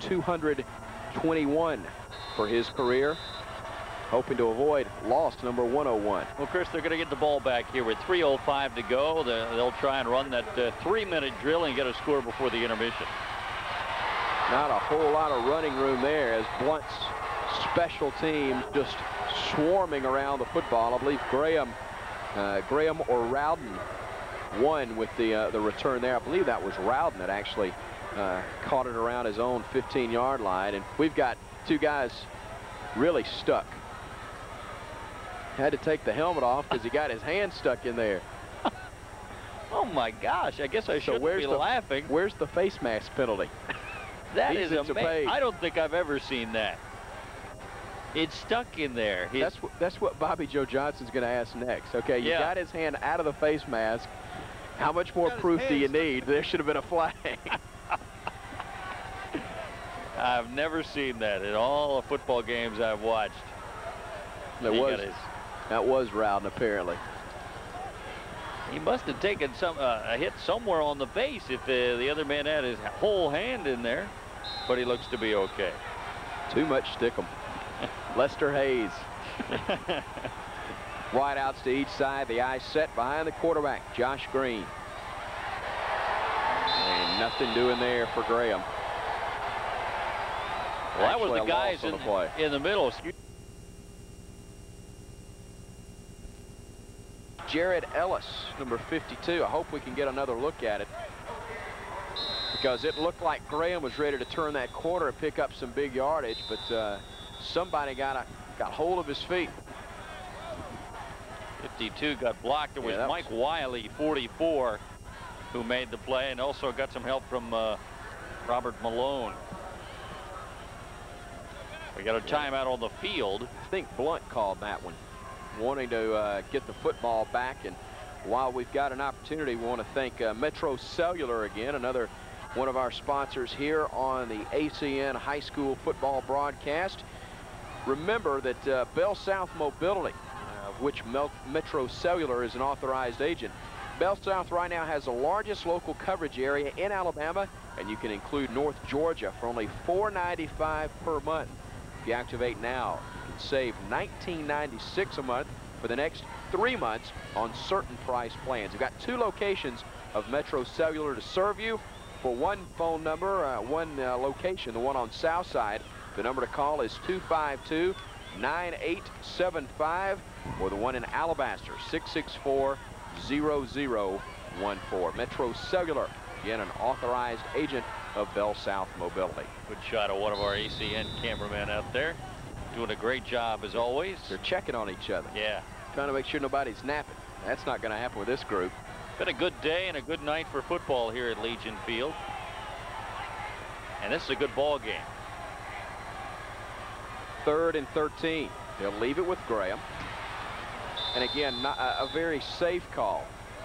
221 for his career, hoping to avoid loss number 101. Well, Chris, they're going to get the ball back here with 3:05 to go. They'll try and run that 3-minute drill and get a score before the intermission. Not a whole lot of running room there as Blount's special team just swarming around the football. I believe Graham or Rowden won with the return there. I believe that was Rowden that actually caught it around his own 15-yard line. And we've got two guys really stuck. Had to take the helmet off because he got his hand stuck in there. Oh my gosh, I guess I shouldn't be laughing. Where's the face mask penalty? That is amazing. I don't think I've ever seen that. It's stuck in there. That's what Bobby Joe Johnson's going to ask next. Okay, you got his hand out of the face mask. How much more proof do you need? There should have been a flag. I've never seen that in all the football games I've watched. That was Rowden, apparently. He must have taken a hit somewhere on the face if the other man had his whole hand in there, but he looks to be okay. Too much stickum. Lester Hayes. Wide outs to each side. The eye set behind the quarterback, Josh Green. And nothing doing there for Graham. Well, that was the guys in the middle. Jared Ellis, number 52. I hope we can get another look at it, because it looked like Graham was ready to turn that corner and pick up some big yardage, but somebody got hold of his feet. 52 got blocked. It was Mike Wiley, 44, who made the play, and also got some help from Robert Malone. We got a timeout on the field. I think Blount called that one, wanting to get the football back. And while we've got an opportunity, we want to thank Metro Cellular again, another one of our sponsors here on the ACN High School football broadcast. Remember that BellSouth Mobility, of which Metro Cellular is an authorized agent, BellSouth right now has the largest local coverage area in Alabama, and you can include North Georgia for only $4.95 per month. If you activate now, you can save $19.96 a month for the next 3 months on certain price plans. We've got 2 locations of Metro Cellular to serve you. For one phone number, one location, the one on South Side, the number to call is 252-9875, or the one in Alabaster, 664-0014. Metro Cellular, again, an authorized agent of BellSouth Mobility. Good shot of one of our ACN cameramen out there. Doing a great job as always. They're checking on each other. Yeah. Trying to make sure nobody's napping. That's not going to happen with this group. Been a good day and a good night for football here at Legion Field. And this is a good ball game. 3rd and 13. They'll leave it with Graham. And again, not a very safe call.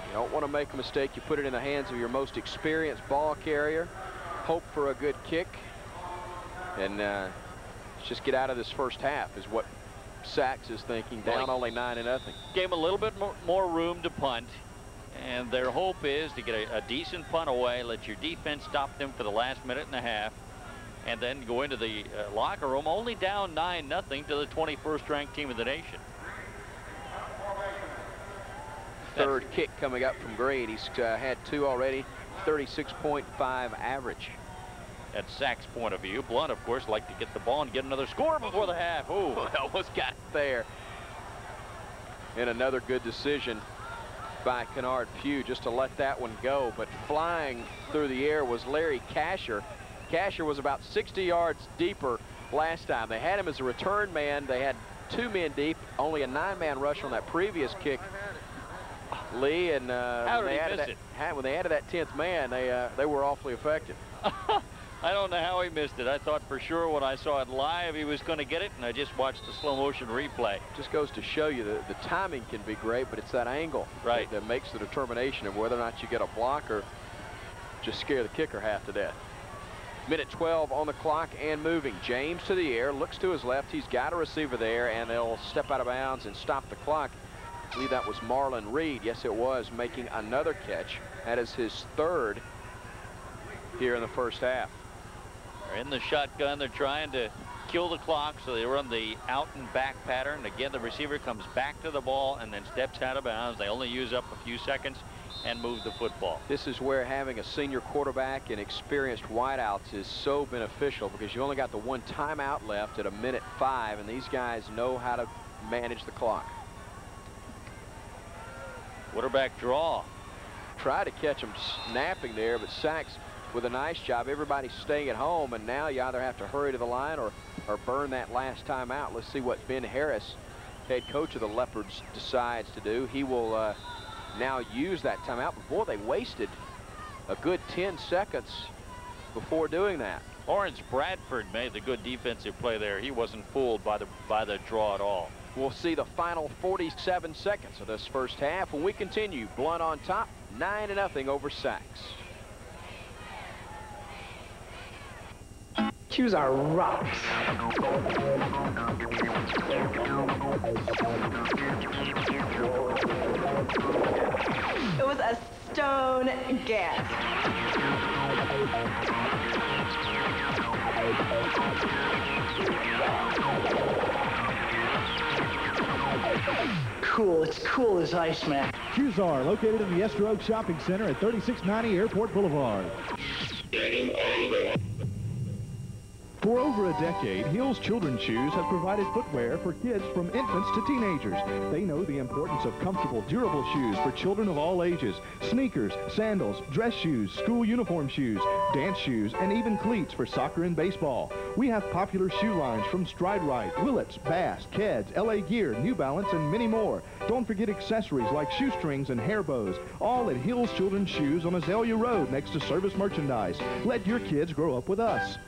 You don't want to make a mistake. You put it in the hands of your most experienced ball carrier. Hope for a good kick. And let's just get out of this first half is what Sachs is thinking. Down only 9-0. Gave him a little bit more room to punt. And their hope is to get a decent punt away, let your defense stop them for the last minute and a half, and then go into the locker room only down 9-0 to the 21st ranked team of the nation. Third kick coming up from Green. He's had 2 already, 36.5 average. At Sachs' point of view, Blount, of course, like to get the ball and get another score before the half. Oh, almost got it there. And another good decision by Kennard Pugh just to let that one go. But flying through the air was Larry Casher. Casher was about 60 yards deeper last time. They had him as a return man. They had 2 men deep, only a 9-man rush on that previous kick, Lee. And when they added that 10th man, they were awfully effective. I don't know how he missed it. I thought for sure when I saw it live he was going to get it, and I just watched the slow motion replay. Just goes to show you that the timing can be great, but it's that angle that makes the determination of whether or not you get a block or just scare the kicker half to death. Minute 12 on the clock and moving. James to the air, looks to his left. He's got a receiver there, and they'll step out of bounds and stop the clock. I believe that was Marlon Reed. Yes, it was, making another catch. That is his 3rd here in the first half. They're in the shotgun. They're trying to kill the clock, so they run the out and back pattern. Again, the receiver comes back to the ball and then steps out of bounds. They only use up a few seconds and move the football. This is where having a senior quarterback and experienced wideouts is so beneficial, because you only got the one timeout left at 1:05, and these guys know how to manage the clock. Quarterback draw. Try to catch him snapping there, but Sachs with a nice job. Everybody's staying at home, and now you either have to hurry to the line or burn that last timeout. Let's see what Ben Harris, head coach of the Leopards, decides to do. He will now use that timeout. But boy, they wasted a good 10 seconds before doing that. Lawrence Bradford made the good defensive play there. He wasn't fooled by the draw at all. We'll see the final 47 seconds of this first half when we continue. Blount on top, 9-0 over Sachs. Choose our rocks. It was a stone gas. Cool, it's cool as ice, man. Shoes are located in the Esther Oak Shopping Center at 3690 Airport Boulevard. For over a decade, Hills Children's Shoes have provided footwear for kids from infants to teenagers. They know the importance of comfortable, durable shoes for children of all ages. Sneakers, sandals, dress shoes, school uniform shoes, dance shoes, and even cleats for soccer and baseball. We have popular shoe lines from Stride Rite, Willits, Bass, Keds, LA Gear, New Balance, and many more. Don't forget accessories like shoestrings and hair bows, all at Hills Children's Shoes on Azalea Road next to Service Merchandise. Let your kids grow up with us.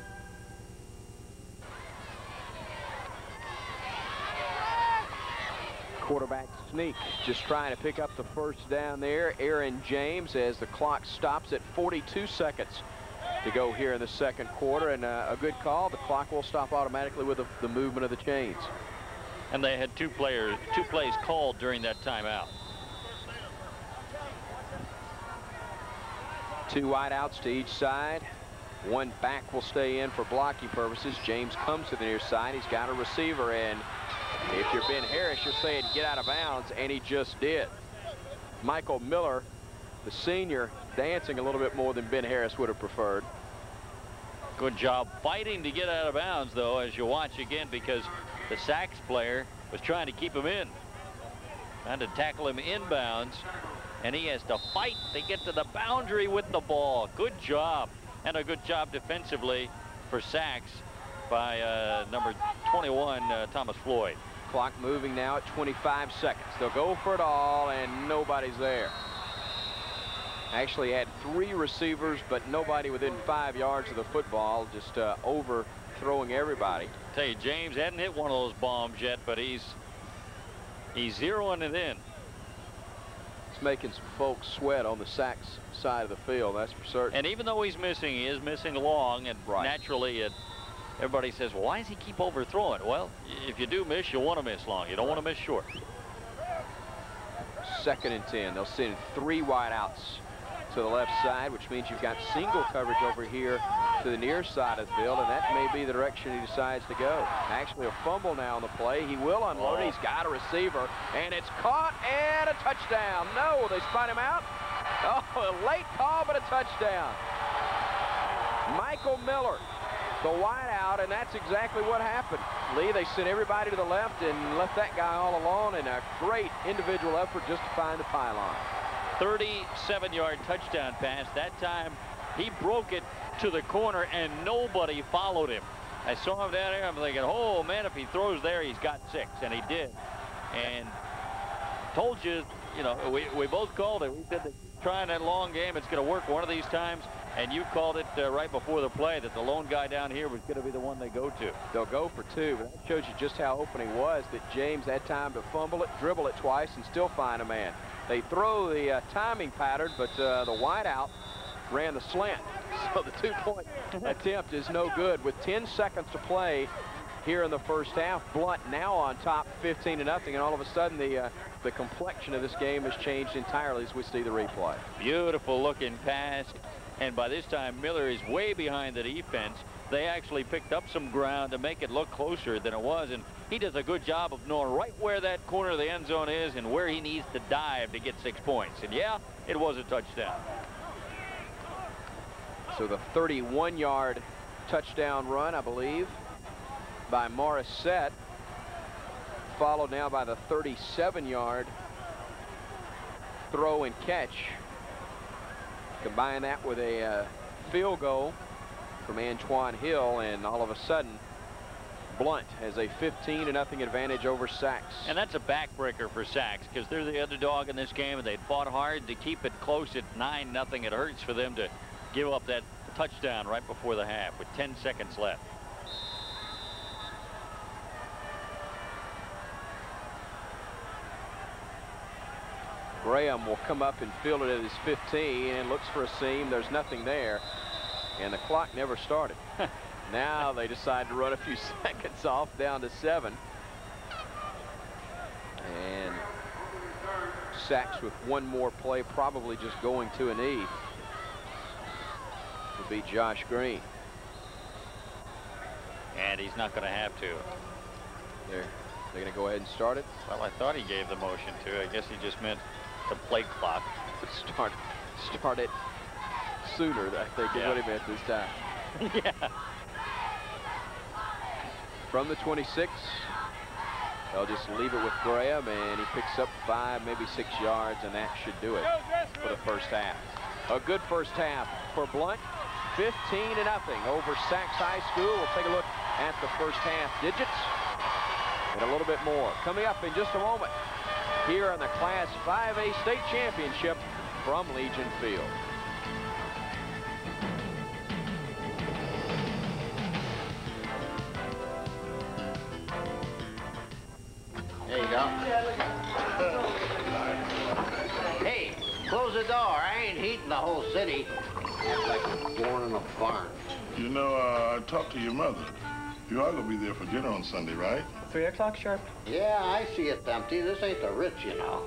Quarterback sneak, just trying to pick up the first down there. Aaron James, as the clock stops at 42 seconds to go here in the second quarter, and a good call. The clock will stop automatically with the movement of the chains. And they had two plays called during that timeout. Two wideouts to each side. One back will stay in for blocking purposes. James comes to the near side. He's got a receiver, and if you're Ben Harris, you're saying get out of bounds, and he just did. Michael Miller, the senior, dancing a little bit more than Ben Harris would have preferred. Good job fighting to get out of bounds, though, as you watch again, because the Sachs player was trying to keep him in. Trying to tackle him inbounds, and he has to fight to get to the boundary with the ball. Good job, and a good job defensively for Sachs by number 21, Thomas Floyd. Clock moving now at 25 seconds. They'll go for it all, and nobody's there. Actually had 3 receivers, but nobody within 5 yards of the football, just overthrowing everybody. Tell you, James hadn't hit one of those bombs yet, but he's zeroing it in. It's making some folks sweat on the Sachs side of the field, that's for certain. And even though he's missing, he is missing long, and naturally everybody says, well, why does he keep overthrowing? Well, if you do miss, you want to miss long. You don't want to miss short. 2nd and 10. They'll send 3 wideouts to the left side, which means you've got single coverage over here to the near side of the field, and that may be the direction he decides to go. Actually, a fumble now on the play. He will unload it. He's got a receiver, and it's caught, and a touchdown. No, they spot him out. Oh, a late call, but a touchdown. Michael Miller, the wideout, and that's exactly what happened. Lee, they sent everybody to the left and left that guy all alone, and a great individual effort just to find the pylon. 37-yard touchdown pass. That time he broke it to the corner and nobody followed him. I saw him down there. I'm thinking, oh man, if he throws there, he's got 6, and he did. And told you, we both called it. We said that trying that long game, it's going to work one of these times. And you called it right before the play that the lone guy down here was going to be the one they go to. They'll go for 2, but that shows you just how open he was, that James had time to fumble it, dribble it twice, and still find a man. They throw the timing pattern, but the wideout ran the slant. So the 2-point attempt is no good. With 10 seconds to play here in the first half, Blount now on top 15-0, and all of a sudden the complexion of this game has changed entirely as we see the replay. Beautiful looking pass. And by this time, Miller is way behind the defense. they actually picked up some ground to make it look closer than it was, and he does a good job of knowing right where that corner of the end zone is and where he needs to dive to get 6 points. And yeah, it was a touchdown. So the 31-yard touchdown run, I believe, by Morissette, followed now by the 37-yard throw and catch. Combine that with a field goal from Antoine Hill, and all of a sudden Blount has a 15-0 advantage over Sachs. And that's a backbreaker for Sachs, because they're the underdog in this game, and they fought hard to keep it close at 9-0. It hurts for them to give up that touchdown right before the half with 10 seconds left. Graham will come up and field it at his 15 and looks for a seam. There's nothing there, and the clock never started. Now they decide to run a few seconds off down to 7. And Sachs with one more play, probably just going to a knee, will be Josh Green. And he's not going to have to. They're going to go ahead and start it? Well, I thought he gave the motion to. I guess he just meant the play clock. Start it sooner, I think, is what he meant this time. Yeah. From the 26, they'll just leave it with Graham, and he picks up 5, maybe 6 yards, and that should do it for the first half. A good first half for Blount. 15-0 over Sachs High School. We'll take a look at the first half digits and a little bit more coming up in just a moment here on the Class 5A State Championship from Legion Field. There you go. Hey, close the door. I ain't heating the whole city. Act like you're born in a barn. You know, I talked to your mother. You are going to be there for dinner on Sunday, right? 3 o'clock sharp. Yeah, I see it empty. This ain't the rich, you know.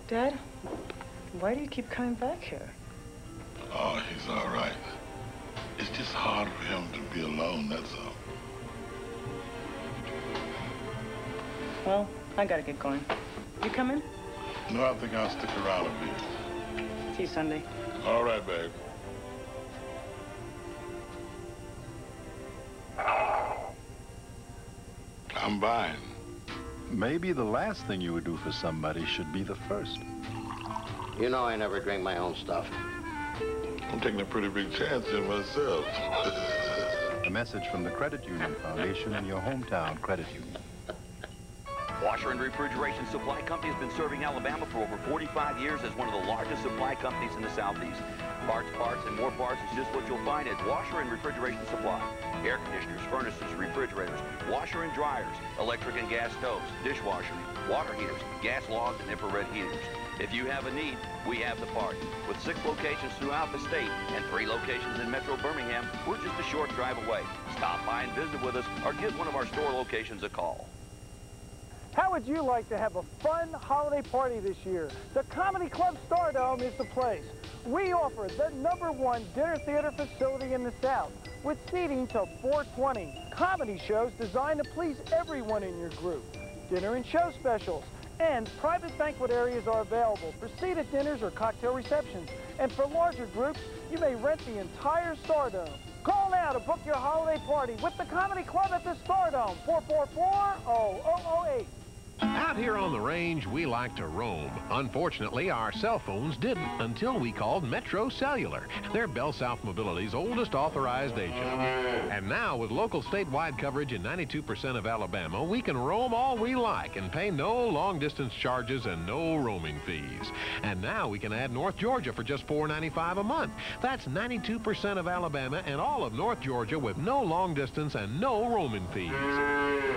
Dad, why do you keep coming back here? Oh, he's all right. It's just hard for him to be alone, that's all. Well, I gotta get going. You coming? No, I think I'll stick around a bit. See you Sunday. All right, babe. I'm buying. Maybe the last thing you would do for somebody should be the first. You know I never drink my own stuff. I'm taking a pretty big chance in myself. A message from the Credit Union Foundation and your hometown credit union. Washer and Refrigeration Supply Company has been serving Alabama for over 45 years as one of the largest supply companies in the Southeast. Parts, and more parts is just what you'll find at Washer and Refrigeration Supply. Air conditioners, furnaces, refrigerators, washer and dryers, electric and gas stoves, dishwashers, water heaters, gas logs, and infrared heaters. If you have a need, we have the part. With 6 locations throughout the state and 3 locations in Metro Birmingham, we're just a short drive away. Stop by and visit with us or give one of our store locations a call. How would you like to have a fun holiday party this year? The Comedy Club Stardome is the place. We offer the #1 dinner theater facility in the South with seating till 420. Comedy shows designed to please everyone in your group. Dinner and show specials. And private banquet areas are available for seated dinners or cocktail receptions. And for larger groups, you may rent the entire Stardome. Call now to book your holiday party with the Comedy Club at the Stardome. 444-0008. Out here on the range, we like to roam. Unfortunately, our cell phones didn't until we called Metro Cellular. They're BellSouth Mobility's oldest authorized agent. And now, with local statewide coverage in 92% of Alabama, we can roam all we like and pay no long-distance charges and no roaming fees. And now we can add North Georgia for just $4.95 a month. That's 92% of Alabama and all of North Georgia with no long distance and no roaming fees.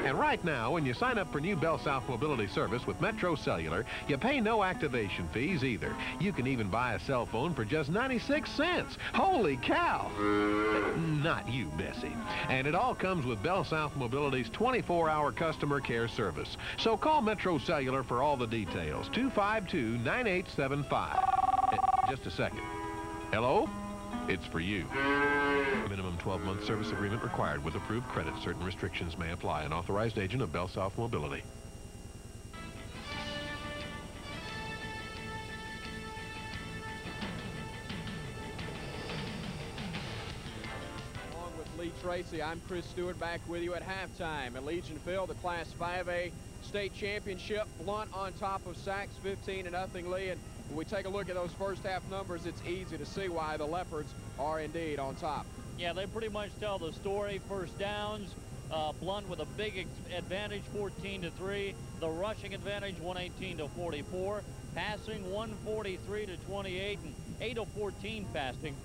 And right now, when you sign up for new BellSouth Mobility service with Metro Cellular, you pay no activation fees either. You can even buy a cell phone for just 96 cents. Holy cow! Not you, Bessie. And it all comes with BellSouth Mobility's 24-hour customer care service. So call Metro Cellular for all the details. 252-9875. Just a second. Hello? it's for you. Minimum 12-month service agreement required with approved credit. Certain restrictions may apply. An authorized agent of BellSouth Mobility. Tracy, I'm Chris Stewart back with you at halftime at Legion Field, the Class 5A state championship. Blount on top of Sachs, 15-0 lead. And when we take a look at those first half numbers, it's easy to see why the Leopards are indeed on top. Yeah, they pretty much tell the story. First downs, Blount with a big advantage, 14-3. The rushing advantage, 118-44. Passing, 143-28, and 8 of 14 passing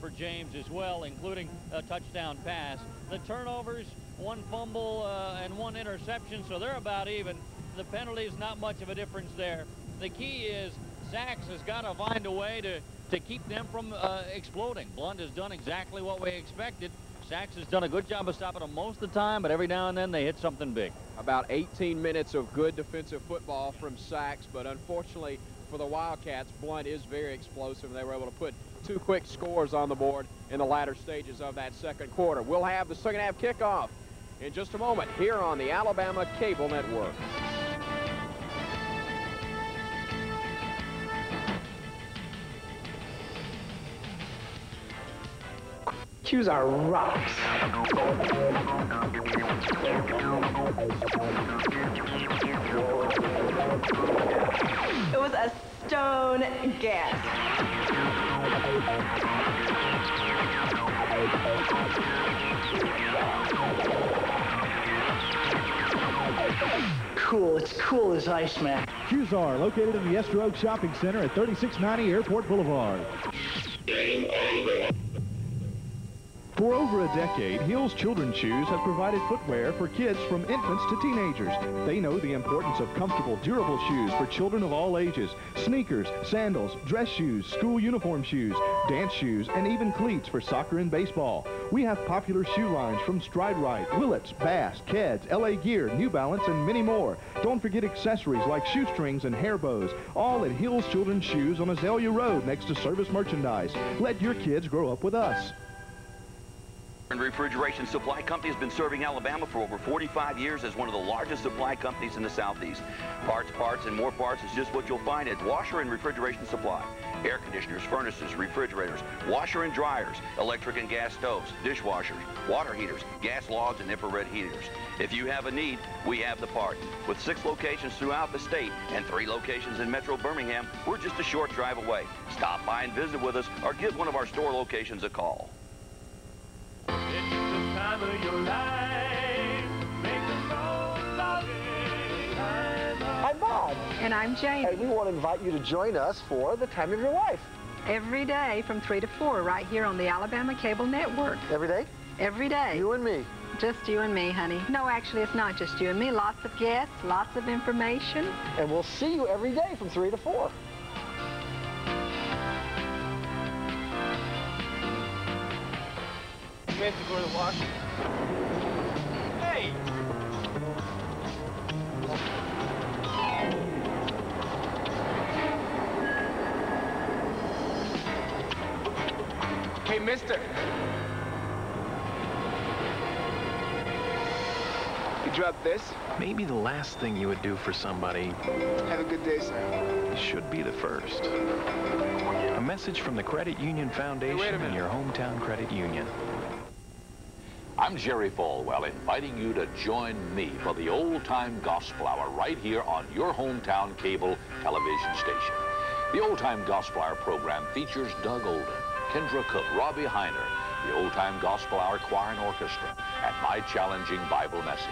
for James as well, including a touchdown pass. The turnovers, 1 fumble and 1 interception, so they're about even. The penalties, not much of a difference there. The key is Sachs has got to find a way to keep them from exploding. Blount has done exactly what we expected. Sachs has done a good job of stopping them most of the time, but every now and then they hit something big. About 18 minutes of good defensive football from Sachs, but unfortunately for the Wildcats, Blount is very explosive, and they were able to put 2 quick scores on the board in the latter stages of that second quarter. We'll have the second half kickoff in just a moment here on the Alabama Cable Network. Shoes are rocks. It was a stone guess. Cool. It's cool as ice, man. Shoes are located in the Esther Oak Shopping Center at 3690 Airport Boulevard. For over a decade, Hills Children's Shoes has provided footwear for kids from infants to teenagers. They know the importance of comfortable, durable shoes for children of all ages. Sneakers, sandals, dress shoes, school uniform shoes, dance shoes, and even cleats for soccer and baseball. We have popular shoe lines from Stride Rite, Willits, Bass, Keds, LA Gear, New Balance, and many more. Don't forget accessories like shoestrings and hair bows, all at Hills Children's Shoes on Azalea Road next to Service Merchandise. Let your kids grow up with us. Refrigeration Supply Company has been serving Alabama for over 45 years as one of the largest supply companies in the Southeast. Parts, and more parts is just what you'll find at Washer and Refrigeration Supply. Air conditioners, furnaces, refrigerators, washer and dryers, electric and gas stoves, dishwashers, water heaters, gas logs, and infrared heaters. If you have a need, we have the part. With 6 locations throughout the state and 3 locations in Metro Birmingham, we're just a short drive away. Stop by and visit with us or give one of our store locations a call. It's the time of your life. Make the most of it. I'm Bob. And I'm Jane. And we want to invite you to join us for the time of your life. Every day from 3 to 4 right here on the Alabama Cable Network. Every day? Every day. You and me. Just you and me, honey. No, actually, it's not just you and me. Lots of guests, lots of information. And we'll see you every day from 3 to 4. We have to go to the wash. Hey! Hey, mister. You dropped this? Maybe the last thing you would do for somebody. Have a good day, sir. Should be the first. A message from the Credit Union Foundation and your hometown credit union. I'm Jerry Falwell, inviting you to join me for the Old Time Gospel Hour right here on your hometown cable television station. The Old Time Gospel Hour program features Doug Olden, Kendra Cook, Robbie Heiner, the Old Time Gospel Hour Choir and Orchestra, and my challenging Bible message.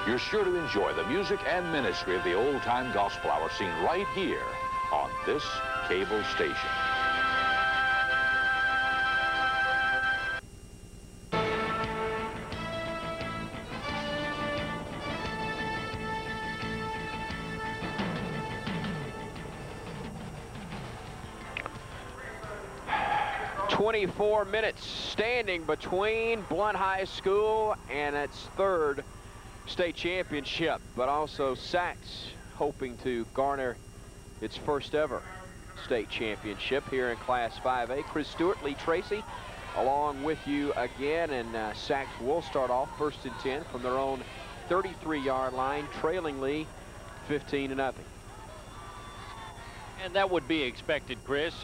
You're sure to enjoy the music and ministry of the Old Time Gospel Hour seen right here on this cable station. .24 minutes standing between Blount High School and its 3rd state championship, but also Sachs hoping to garner its first ever state championship here in Class 5A. Chris Stewart, Lee Tracy, along with you again, and Sachs will start off 1st and 10 from their own 33-yard line, trailing Lee 15-0. And that would be expected, Chris.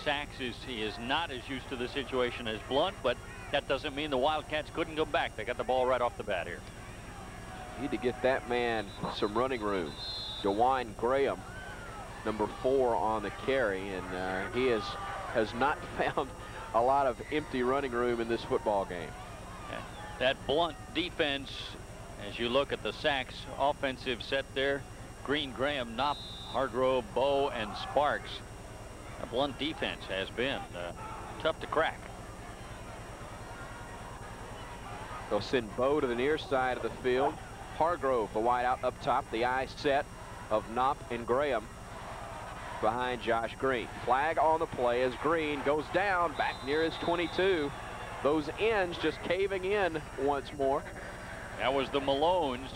Sachs is not as used to the situation as Blount, but that doesn't mean the Wildcats couldn't go back. They got the ball right off the bat here. Need to get that man some running room. DeWine Graham, number 4 on the carry, and he has not found a lot of empty running room in this football game. That Blount defense, as you look at the Sachs offensive set there, Green, Graham, Knopp, Hargrove, Bowe, and Sparks. A Blount defense has been tough to crack. They'll send Bowe to the near side of the field. Hargrove, the wide out up top, the eye set of Knopp and Graham behind Josh Green. Flag on the play as Green goes down back near his 22. Those ends just caving in once more. That was the Malones,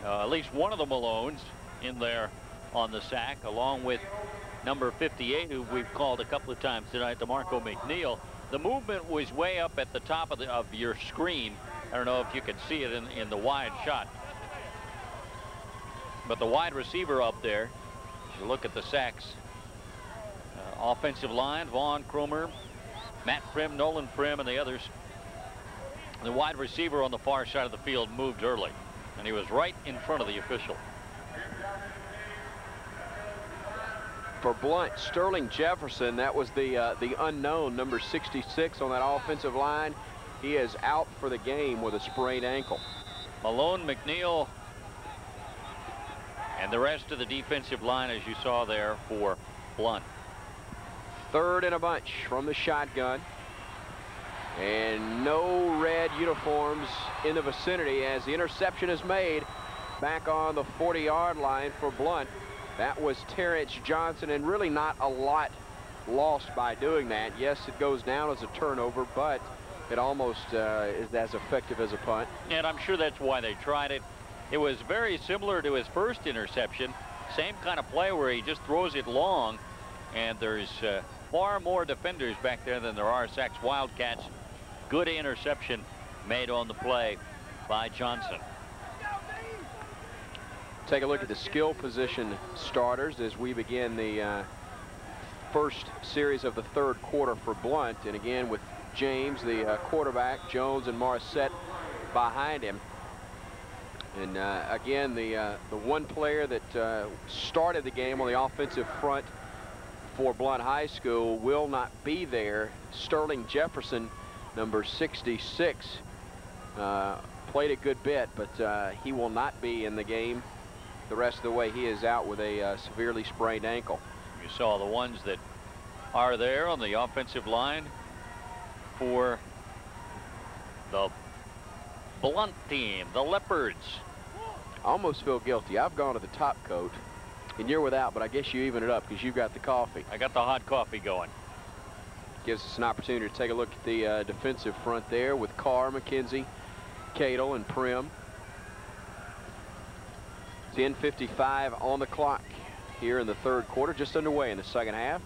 at least one of the Malones in there on the sack, along with number 58, who we've called a couple of times tonight, DeMarco McNeil. The movement was way up at the top of your screen. I don't know if you can see it in the wide shot. But the wide receiver up there, you look at the Sachs offensive line, Vaughn Cromer, Matt Prim, Nolan Prim, and the others. The wide receiver on the far side of the field moved early, and he was right in front of the official. For Blount, Sterling Jefferson, that was the unknown, number 66 on that offensive line. He is out for the game with a sprained ankle. Malone, McNeil, and the rest of the defensive line, as you saw there, for Blount. 3rd and a bunch from the shotgun. And no red uniforms in the vicinity as the interception is made back on the 40-yard line for Blount. That was Terrence Johnson, and really not a lot lost by doing that. Yes, it goes down as a turnover, but it almost is as effective as a punt. And I'm sure that's why they tried it. It was very similar to his first interception. Same kind of play where he just throws it long, and there's far more defenders back there than there are Sachs Wildcats. Good interception made on the play by Johnson. Take a look at the skill position starters as we begin the first series of the 3rd quarter for Blount. And again, with James, the quarterback, Jones and Morissette behind him. And again, the one player that started the game on the offensive front for Blount High School will not be there. Sterling Jefferson, number 66, played a good bit, but he will not be in the game the rest of the way. He is out with a severely sprained ankle. You saw the ones that are there on the offensive line for the Blount team, the Leopards. I almost feel guilty. I've gone to the top coat, and you're without, but I guess you even it up because you've got the coffee. I got the hot coffee going. Gives us an opportunity to take a look at the defensive front there with Carr, McKenzie, Cadle, and Prim. 10:55 on the clock here in the 3rd quarter, just underway in the 2nd half.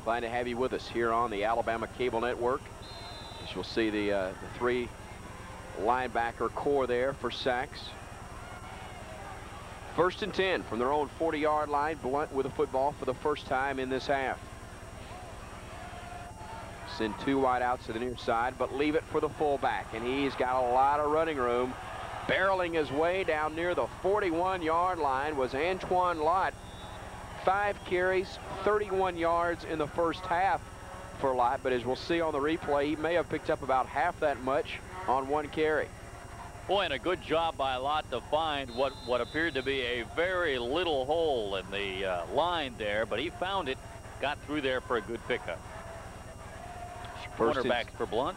Glad to have you with us here on the Alabama Cable Network. As you'll see the 3 linebacker core there for Sachs. 1st and 10 from their own 40-yard line. Blount with the football for the first time in this half. Send 2 wide outs to the near side, but leave it for the fullback, and he's got a lot of running room. Barreling his way down near the 41-yard line was Antoine Lott. 5 carries, 31 yards in the first half for Lott, but as we'll see on the replay, he may have picked up about half that much on 1 carry. Boy, and a good job by Lott to find what appeared to be a very little hole in the line there, but he found it, got through there for a good pickup. Cornerback for Blount.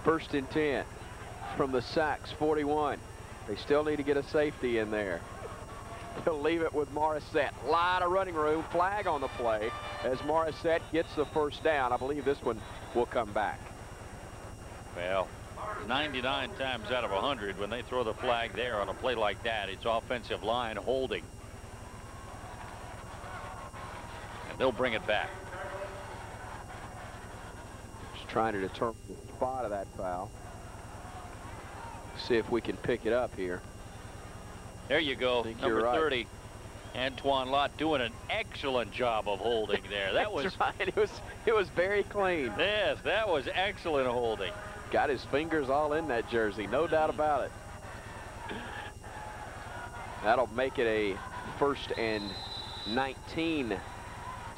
1st and 10 from the Sachs 41. They still need to get a safety in there. They'll leave it with Morissette. A lot of running room. Flag on the play as Morissette gets the first down. I believe this one will come back. Well, 99 times out of 100 when they throw the flag there on a play like that, it's offensive line holding. they'll bring it back. Just trying to determine the spot of that foul. See if we can pick it up here. There you go, number right. 30. Antoine Lott doing an excellent job of holding there. That was right. It was very clean. Yes, that was excellent holding. Got his fingers all in that jersey, no doubt about it. That'll make it a 1st and 19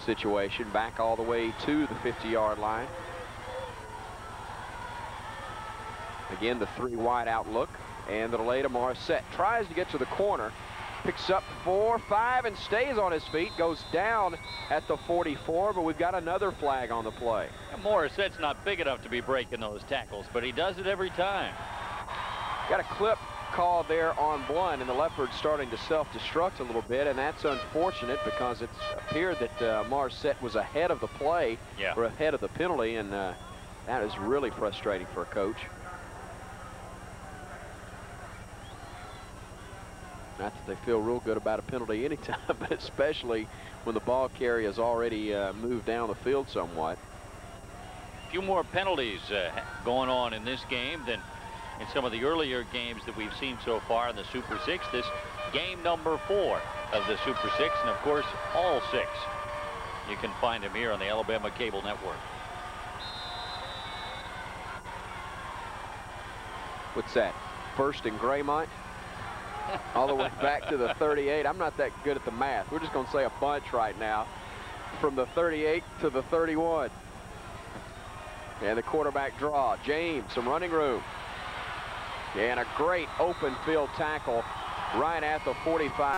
situation, back all the way to the 50-yard line. Again, the 3 wide out look, and the delay to Morissette. Tries to get to the corner, picks up 4, 5, and stays on his feet. Goes down at the 44, but we've got another flag on the play. Morissette's not big enough to be breaking those tackles, but he does it every time. Got a clip called there on Blount, and the Leopards starting to self-destruct a little bit, and that's unfortunate because it's appeared that Morissette was ahead of the play, or ahead of the penalty, and that is really frustrating for a coach. Not that they feel real good about a penalty anytime, but especially when the ball carrier has already moved down the field somewhat. A few more penalties going on in this game than in some of the earlier games that we've seen so far in the Super 6. This game number 4 of the Super 6, and of course all 6. You can find them here on the Alabama Cable Network. What's that? 1st and Graymont? All the way back to the 38. I'm not that good at the math. We're just going to say a bunch right now. From the 38 to the 31. And the quarterback draw. James, some running room. And a great open field tackle right at the 45.